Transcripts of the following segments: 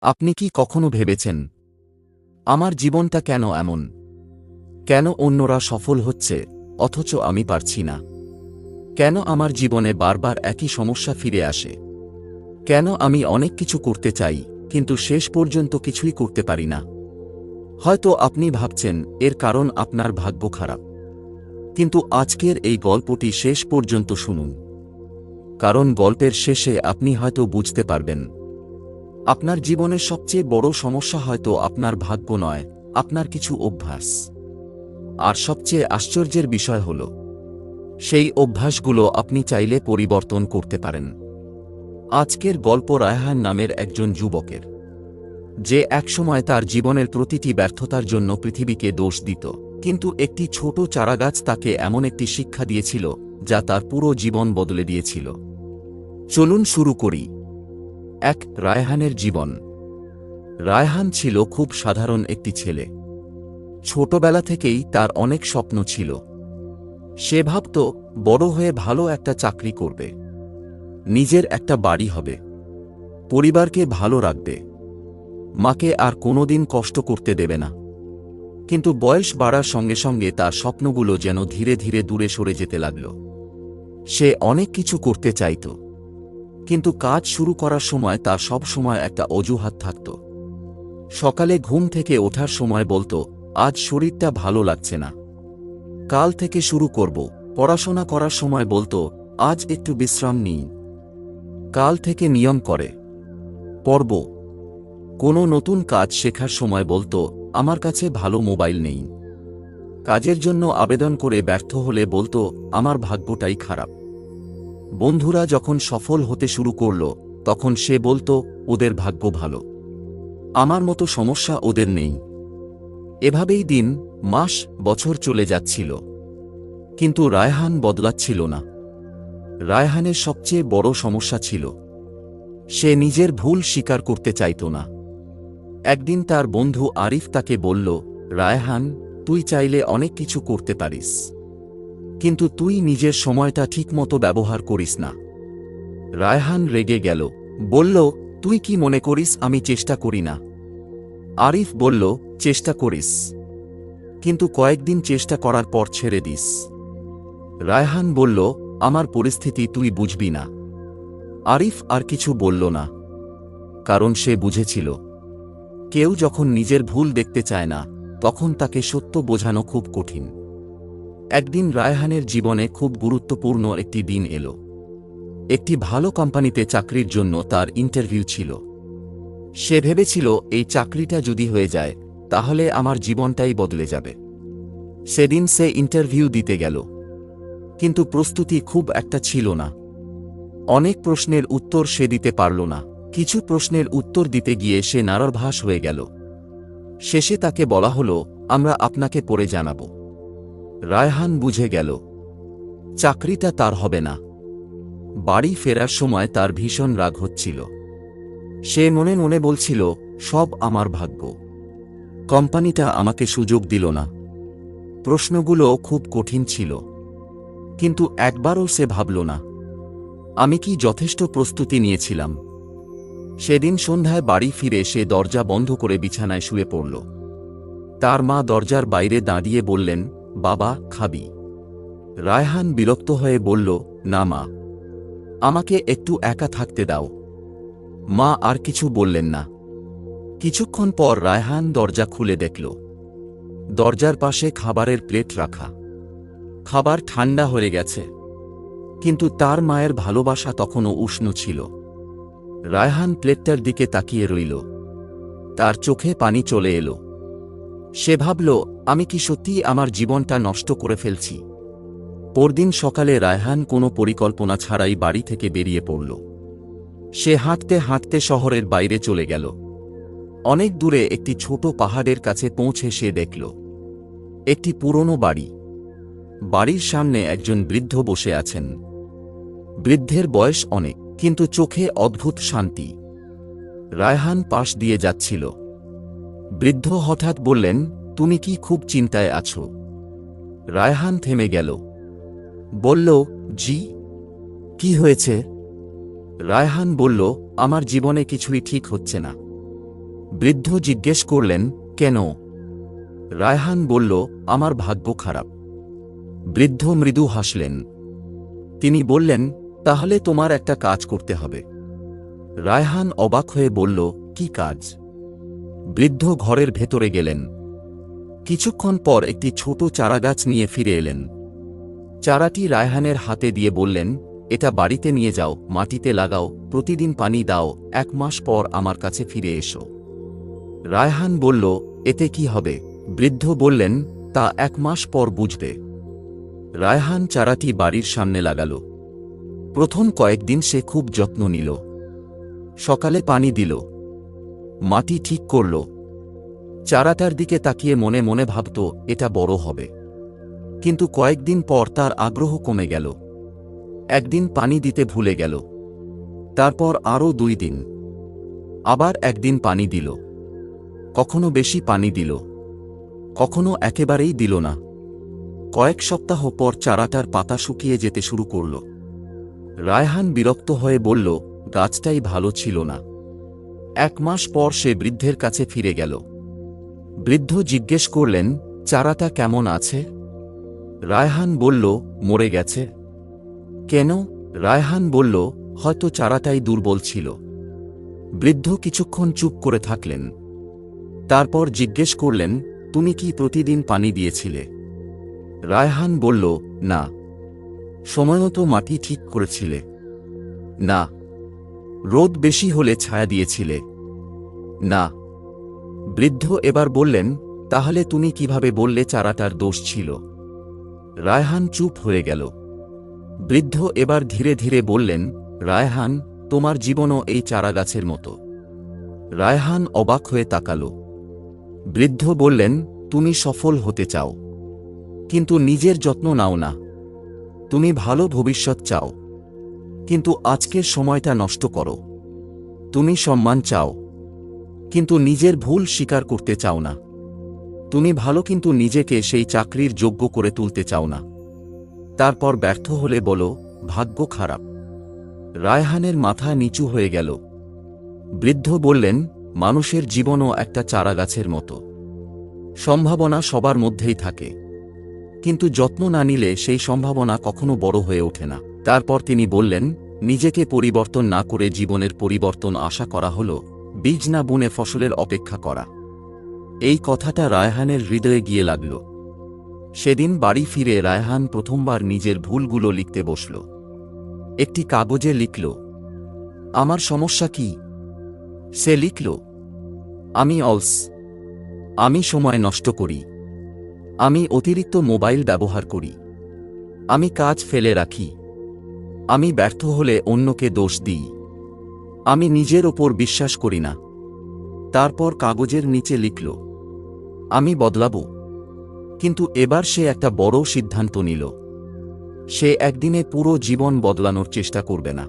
আপনি কি কখনো ভেবেছেন, আমার জীবনটা কেন এমন? কেন অন্যরা সফল হচ্ছে, অথচ আমি পারছি না? কেন আমার জীবনে বারবার একই সমস্যা ফিরে আসে? কেন আমি অনেক কিছু করতে চাই, কিন্তু শেষ পর্যন্ত কিছুই করতে পারি না? হয়তো আপনি ভাবছেন এর কারণ আপনার ভাগ্য খারাপ। কিন্তু আজকের এই গল্পটি শেষ পর্যন্ত শুনুন। কারণ গল্পের শেষে আপনি হয়তো বুঝতে পারবেন, আপনার জীবনের সবচেয়ে বড় সমস্যা হয়তো আপনার ভাগ্য নয়, আপনার কিছু অভ্যাস। আর সবচেয়ে আশ্চর্যের বিষয় হল, সেই অভ্যাসগুলো আপনি চাইলে পরিবর্তন করতে পারেন। আজকের গল্প রায়হান নামের একজন যুবকের, যে একসময় তার জীবনের প্রতিটি ব্যর্থতার জন্য পৃথিবীকে দোষ দিত। কিন্তু একটি ছোট চারাগাছ তাকে এমন একটি শিক্ষা দিয়েছিল, যা তার পুরো জীবন বদলে দিয়েছিল। চলুন শুরু করি। রায়হানের জীবন। রায়হান ছিল খুব সাধারণ একটি ছেলে। ছোটবেলা থেকেই তার অনেক স্বপ্ন ছিল। সে ভাবত বড় হয়ে ভালো একটা চাকরি করবে, নিজের একটা বাড়ি হবে, পরিবারকে ভালো রাখবে, মাকে আর কোনোদিন কষ্ট করতে দেবে না। কিন্তু বয়স বাড়ার সঙ্গে সঙ্গে তার স্বপ্নগুলো যেন ধীরে ধীরে দূরে সরে যেতে লাগল। সে অনেক কিছু করতে চাইত, কিন্তু কাজ শুরু করার সময় তার সব সময় একটা অজুহাত থাকত। সকালে ঘুম থেকে ওঠার সময় বলতো, আজ শরীরটা ভালো লাগছে না, কাল থেকে শুরু করব। পড়াশোনা করার সময় বলতো, আজ একটু বিশ্রাম নিই, কাল থেকে নিয়ম করে পড়ব। কোনো নতুন কাজ শেখার সময় বলতো, আমার কাছে ভালো মোবাইল নেই। কাজের জন্য আবেদন করে ব্যর্থ হলে বলতো, আমার ভাগ্যটাই খারাপ। বন্ধুরা যখন সফল হতে শুরু করল, তখন সে বলতো, ওদের ভাগ্য ভালো, আমার মতো সমস্যা ওদের নেই। এভাবেই দিন, মাস, বছর চলে যাচ্ছিল। কিন্তু রায়হান বদলাচ্ছিল না। রায়হানের সবচেয়ে বড় সমস্যা ছিল, সে নিজের ভুল স্বীকার করতে চাইত না। একদিন তার বন্ধু আরিফ তাকে বলল, রায়হান, তুই চাইলে অনেক কিছু করতে পারিস, কিন্তু তুই নিজের সময়টা ঠিকমতো ব্যবহার করিস না। রায়হান রেগে গেল, বলল, তুই কি মনে করিস আমি চেষ্টা করি না? আরিফ বলল, চেষ্টা করিস, কিন্তু কয়েকদিন চেষ্টা করার পর ছেড়ে দিস। রায়হান বলল, আমার পরিস্থিতি তুই বুঝবি না। আরিফ আর কিছু বলল না, কারণ সে বুঝেছিল, কেউ যখন নিজের ভুল দেখতে চায় না, তখন তাকে সত্য বোঝানো খুব কঠিন। একদিন রায়হানের জীবনে খুব গুরুত্বপূর্ণ একটি দিন এলো। একটি ভালো কোম্পানিতে চাকরির জন্য তার ইন্টারভিউ ছিল। সে ভেবেছিল, এই চাকরিটা যদি হয়ে যায়, তাহলে আমার জীবনটাই বদলে যাবে। সেদিন সে ইন্টারভিউ দিতে গেল, কিন্তু প্রস্তুতি খুব একটা ছিল না। অনেক প্রশ্নের উত্তর সে দিতে পারল না। কিছু প্রশ্নের উত্তর দিতে গিয়ে সে নার্ভাস হয়ে গেল। শেষে তাকে বলা হলো, আমরা আপনাকে পরে জানাব। রায়হান বুঝে গেল, চাকরিটা তার হবে না। বাড়ি ফেরার সময় তার ভীষণ রাগ হচ্ছিল। সে মনে মনে বলছিল, সব আমার ভাগ্য, কোম্পানিটা আমাকে সুযোগ দিল না। প্রশ্নগুলো খুব কঠিন ছিল, কিন্তু একবারও সে ভাবল না, আমি কি যথেষ্ট প্রস্তুতি নিয়েছিলাম? সেদিন সন্ধ্যায় বাড়ি ফিরে সে দরজা বন্ধ করে বিছানায় শুয়ে পড়ল। তার মা দরজার বাইরে দাঁড়িয়ে বললেন, বাবা, খাবি? রায়হান বিরক্ত হয়ে বলল, না মা, আমাকে একটু একা থাকতে দাও। মা আর কিছু বললেন না। কিছুক্ষণ পর রায়হান দরজা খুলে দেখল, দরজার পাশে খাবারের প্লেট রাখা। খাবার ঠান্ডা হয়ে গেছে, কিন্তু তার মায়ের ভালোবাসা তখনও উষ্ণ ছিল। রায়হান প্লেটটার দিকে তাকিয়ে রইল। তার চোখে পানি চলে এলো। সে ভাবল, আমি কি সত্যিই আমার জীবনটা নষ্ট করে ফেলছি? পরদিন সকালে রায়হান কোনো পরিকল্পনা ছাড়াই বাড়ি থেকে বেরিয়ে পড়ল। সে হাঁটতে হাঁটতে শহরের বাইরে চলে গেল। অনেক দূরে একটি ছোট পাহাড়ের কাছে পৌঁছে সে দেখল একটি পুরনো বাড়ি। বাড়ির সামনে একজন বৃদ্ধ বসে আছেন। বৃদ্ধের বয়স অনেক, কিন্তু চোখে অদ্ভুত শান্তি। রায়হান পাশ দিয়ে যাচ্ছিল। বৃদ্ধ হঠাৎ বললেন, তুমি কি খুব চিন্তায় আছো? রায়হান থেমে গেল। বলল, জি। কি হয়েছে? রায়হান বলল, আমার জীবনে কিছুই ঠিক হচ্ছে না। বৃদ্ধ জিজ্ঞেস করলেন, কেন? রায়হান বলল, আমার ভাগ্য খারাপ। বৃদ্ধ মৃদু হাসলেন। তিনি বললেন, তাহলে তোমার একটা কাজ করতে হবে। রায়হান অবাক হয়ে বলল, কি কাজ? বৃদ্ধ ঘরের ভেতরে গেলেন। কিছুক্ষণ পর একটি ছোট চারাগাছ নিয়ে ফিরে এলেন। চারাটি রায়হানের হাতে দিয়ে বললেন, এটা বাড়িতে নিয়ে যাও, মাটিতে লাগাও, প্রতিদিন পানি দাও, 1 মাস পর আমার কাছে ফিরে এসো। রায়হান বলল, এতে কি হবে? বৃদ্ধ বললেন, তা 1 মাস পর বুঝবে। রায়হান চারাটি বাড়ির সামনে লাগাল। প্রথম কয়েকদিন সে খুব যত্ন নিল। সকালে পানি দিল, মাটি ঠিক করল, চারাটার দিকে তাকিয়ে মনে মনে ভাবত এটা বড় হবে। কিন্তু কয়েকদিন পর তার আগ্রহ কমে গেল। একদিন পানি দিতে ভুলে গেল। তারপর আরও 2 দিন। আবার একদিন পানি দিল। কখনো বেশি পানি দিল, কখনো একেবারেই দিল না। কয়েক সপ্তাহ পর চারাটার পাতা শুকিয়ে যেতে শুরু করল। রায়হান বিরক্ত হয়ে বলল, গাছটাই ভালো ছিল না। 1 মাস পর সে বৃদ্ধের কাছে ফিরে গেল। বৃদ্ধ জিজ্ঞেস করলেন, চারাটা কেমন আছে? রায়হান বলল, মরে গেছে। কেন? রায়হান বলল, হয়তো চারাটাই দুর্বল ছিল। বৃদ্ধ কিছুক্ষণ চুপ করে থাকলেন। তারপর জিজ্ঞেস করলেন, তুমি কি প্রতিদিন পানি দিয়েছিলে? রায়হান বলল, না। সময়মতো মাটি ঠিক করেছিলে? না। রোদ বেশি হলে ছায়া দিয়েছিলে? না। বৃদ্ধ এবার বললেন, তাহলে তুমি কিভাবে বললে চারাটার দোষ ছিল? রায়হান চুপ হয়ে গেল। বৃদ্ধ এবার ধীরে ধীরে বললেন, রায়হান, তোমার জীবনও এই চারাগাছের মতো। রায়হান অবাক হয়ে তাকাল। বৃদ্ধ বললেন, তুমি সফল হতে চাও, কিন্তু নিজের যত্ন নাও না। তুমি ভালো ভবিষ্যৎ চাও, কিন্তু আজকের সময়টা নষ্ট করো। তুমি সম্মান চাও, কিন্তু নিজের ভুল স্বীকার করতে চাও না। তুমি ভালো, কিন্তু নিজেকে সেই চাকরির যোগ্য করে তুলতে চাও না। তারপর ব্যর্থ হলে বলো, ভাগ্য খারাপ। রায়হানের মাথা নিচু হয়ে গেল। বৃদ্ধ বললেন, মানুষের জীবনও একটা চারাগাছের মতো। সম্ভাবনা সবার মধ্যেই থাকে, কিন্তু যত্ন না নিলে সেই সম্ভাবনা কখনো বড় হয়ে ওঠে না। তারপর তিনি বললেন, নিজেকে পরিবর্তন না করে জীবনের পরিবর্তন আশা করা হল বীজ না বুনে ফসলের অপেক্ষা করা। এই কথাটা রায়হানের হৃদয়ে গিয়ে লাগল। সেদিন বাড়ি ফিরে রায়হান প্রথমবার নিজের ভুলগুলো লিখতে বসল। একটি কাগজে লিখল, আমার সমস্যা কি? সে লিখল, আমি অলস। আমি সময় নষ্ট করি। আমি অতিরিক্ত মোবাইল ব্যবহার করি। আমি কাজ ফেলে রাখি। আমি ব্যর্থ হলে অন্যকে দোষ দিই। আমি নিজের ওপর বিশ্বাস করি না। তারপর কাগজের নিচে লিখল, আমি বদলাবো। কিন্তু এবার সে একটা বড় সিদ্ধান্ত নিল। সে একদিনে পুরো জীবন বদলানোর চেষ্টা করবে না।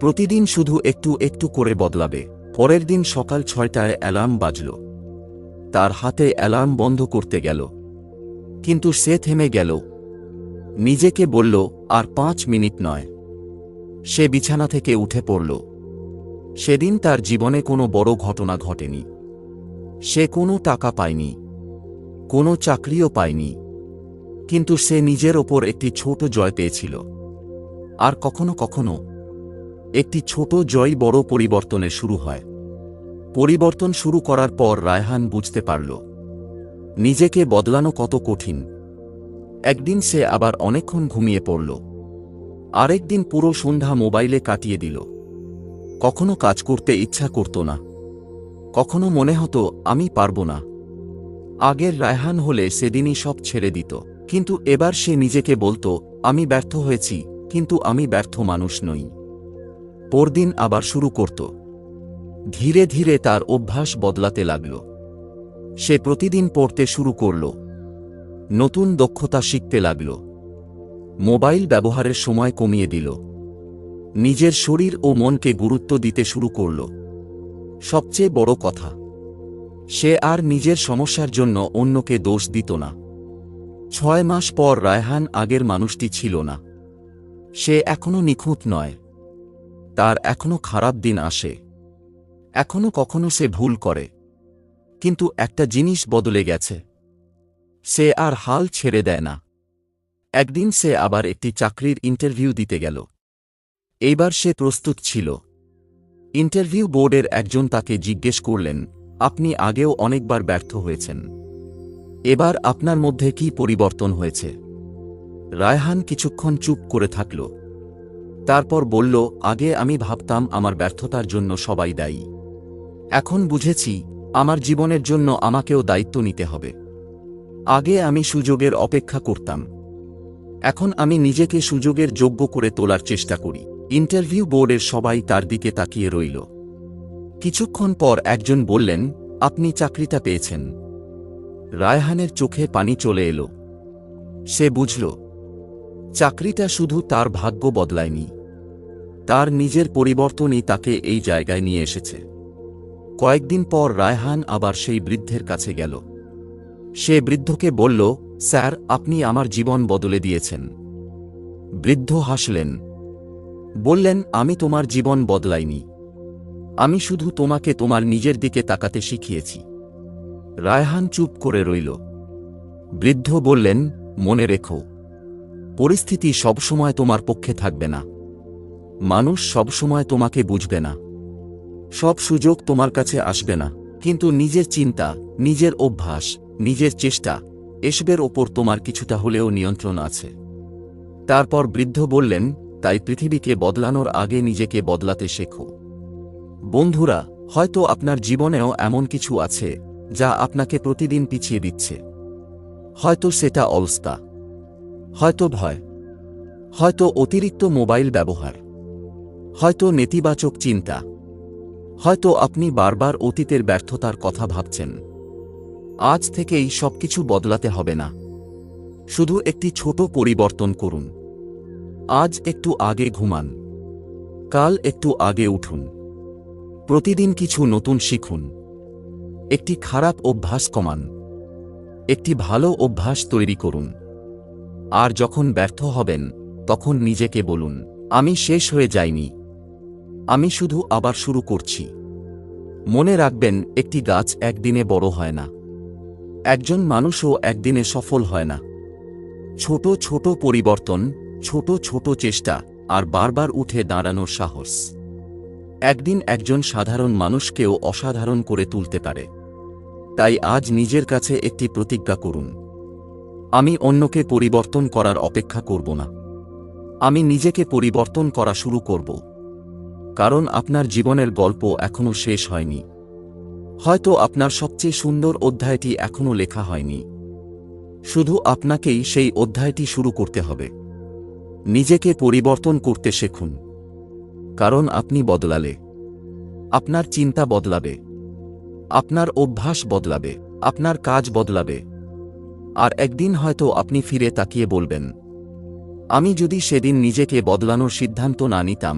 প্রতিদিন শুধু একটু একটু করে বদলাবে। পরের দিন সকাল 6টায় অ্যালার্ম বাজল। তার হাতে অ্যালার্ম বন্ধ করতে গেল, কিন্তু সে থেমে গেল। নিজেকে বলল, আর 5 মিনিট নয়। সে বিছানা থেকে উঠে পড়ল। সেদিন তার জীবনে কোনো বড় ঘটনা ঘটেনি। সে কোনো টাকা পায়নি, কোনো চাকরিও পায়নি, কিন্তু সে নিজের ওপর একটি ছোট জয় পেয়েছিল। আর কখনো কখনো একটি ছোট জয় বড় পরিবর্তনের শুরু হয়। পরিবর্তন শুরু করার পর রায়হান বুঝতে পারল নিজেকে বদলানো কত কঠিন। একদিন সে আবার অনেকক্ষণ ঘুমিয়ে পড়ল। আরেকদিন পুরো সন্ধ্যা মোবাইলে কাটিয়ে দিল। কখনো কাজ করতে ইচ্ছা করত না, কখনো মনে হতো আমি পারব না। আগের রায়হান হলে সেদিনই সব ছেড়ে দিত, কিন্তু এবার সে নিজেকে বলতো, আমি ব্যর্থ হয়েছি, কিন্তু আমি ব্যর্থ মানুষ নই। পরদিন আবার শুরু করত। ধীরে ধীরে তার অভ্যাস বদলাতে লাগল। সে প্রতিদিন পড়তে শুরু করল, নতুন দক্ষতা শিখতে লাগল, মোবাইল ব্যবহারের সময় কমিয়ে দিল, নিজের শরীর ও মনকে গুরুত্ব দিতে শুরু করল। সবচেয়ে বড় কথা, সে আর নিজের সমস্যার জন্য অন্যকে দোষ দিত না। 6 মাস পর রায়হান আগের মানুষটি ছিল না। সে এখনো নিখুঁত নয়, তার এখনো খারাপ দিন আসে, এখনো কখনো সে ভুল করে, কিন্তু একটা জিনিস বদলে গেছে, সে আর হাল ছেড়ে দেয় না। একদিন সে আবার একটি চাকরির ইন্টারভিউ দিতে গেল। এইবার সে প্রস্তুত ছিল। ইন্টারভিউ বোর্ডের একজন তাকে জিজ্ঞেস করলেন, আপনি আগেও অনেকবার ব্যর্থ হয়েছেন, এবার আপনার মধ্যে কি পরিবর্তন হয়েছে? রায়হান কিছুক্ষণ চুপ করে থাকল। তারপর বলল, আগে আমি ভাবতাম আমার ব্যর্থতার জন্য সবাই দায়ী। এখন বুঝেছি আমার জীবনের জন্য আমাকেও দায়িত্ব নিতে হবে। আগে আমি সুযোগের অপেক্ষা করতাম, এখন আমি নিজেকে সুযোগের যোগ্য করে তোলার চেষ্টা করি। ইন্টারভিউ বোর্ডের সবাই তার দিকে তাকিয়ে রইল। কিছুক্ষণ পর একজন বললেন, আপনি চাকরিটা পেয়েছেন। রায়হানের চোখে পানি চলে এলো। সে বুঝল, চাকরিটা শুধু তার ভাগ্য বদলায়নি, তার নিজের পরিবর্তনই তাকে এই জায়গায় নিয়ে এসেছে। কয়েকদিন পর রায়হান আবার সেই বৃদ্ধের কাছে গেল। সে বৃদ্ধকে বলল, স্যার, আপনি আমার জীবন বদলে দিয়েছেন। বৃদ্ধ হাসলেন, বললেন, আমি তোমার জীবন বদলাইনি, আমি শুধু তোমাকে তোমার নিজের দিকে তাকাতে শিখিয়েছি। রায়হান চুপ করে রইল। বৃদ্ধ বললেন, মনে রেখো, পরিস্থিতি সবসময় তোমার পক্ষে থাকবে না, মানুষ সবসময় তোমাকে বুঝবে না, সব সুযোগ তোমার কাছে আসবে না, কিন্তু নিজের চিন্তা, নিজের অভ্যাস, নিজের চেষ্টা, এসবের ওপর তোমার কিছুটা হলেও নিয়ন্ত্রণ আছে। তারপর বৃদ্ধ বললেন, তাই পৃথিবীকে বদলানোর আগে নিজেকে বদলাতে শেখো। বন্ধুরা, হয়তো আপনার জীবনেও এমন কিছু আছে যা আপনাকে প্রতিদিন পিছিয়ে দিচ্ছে। হয়তো সেটা অলসতা, হয়তো ভয়, হয়তো অতিরিক্ত মোবাইল ব্যবহার, হয়তো নেতিবাচক চিন্তা, হয়তো আপনি বারবার অতীতের ব্যর্থতার কথা ভাবছেন। আজ থেকেই সবকিছু বদলাতে হবে না, শুধু একটি ছোট পরিবর্তন করুন। আজ একটু আগে ঘুমান, কাল একটু আগে উঠুন, প্রতিদিন কিছু নতুন শিখুন, একটি খারাপ অভ্যাস কমান, একটি ভালো অভ্যাস তৈরি করুন। আর যখন ব্যর্থ হবেন, তখন নিজেকে বলুন, আমি শেষ হয়ে যাইনি, আমি শুধু আবার শুরু করছি। মনে রাখবেন, একটি গাছ একদিনে বড় হয় না, একজন মানুষও একদিনে সফল হয় না। ছোট ছোট পরিবর্তন, ছোট ছোট চেষ্টা, আর বারবার উঠে দাঁড়ানোর সাহস একদিন একজন সাধারণ মানুষকেও অসাধারণ করে তুলতে পারে। তাই আজ নিজের কাছে একটি প্রতিজ্ঞা করুন, আমি অন্যকে পরিবর্তন করার অপেক্ষা করব না, আমি নিজেকে পরিবর্তন করা শুরু করব। কারণ আপনার জীবনের গল্প এখনো শেষ হয়নি। হয়তো আপনার সবচেয়ে সুন্দর অধ্যায়টি এখনো লেখা হয়নি, শুধু আপনাকেই সেই অধ্যায়টি শুরু করতে হবে। নিজেকে পরিবর্তন করতে শিখুন, কারণ আপনি বদলালে আপনার চিন্তা বদলাবে, আপনার অভ্যাস বদলাবে, আপনার কাজ বদলাবে। আর একদিন হয়তো আপনি ফিরে তাকিয়ে বলবেন, আমি যদি সেদিন নিজেকে বদলানোর সিদ্ধান্ত না নিতাম,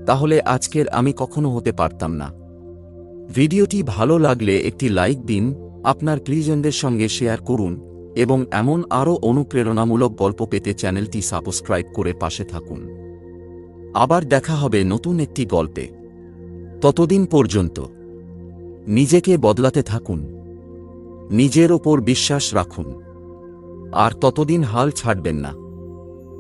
তাহলে আজকের আমি কখনো হতে পারতাম না। ভিডিওটি ভালো লাগলে একটি লাইক দিন, আপনার প্রিয়জনদের সঙ্গে শেয়ার করুন, এবং এমন আরও অনুপ্রেরণামূলক গল্প পেতে চ্যানেলটি সাবস্ক্রাইব করে পাশে থাকুন। আবার দেখা হবে নতুন একটি গল্পে। ততদিন পর্যন্ত নিজেকে বদলাতে থাকুন, নিজের ওপর বিশ্বাস রাখুন, আর ততদিন হাল ছাড়বেন না।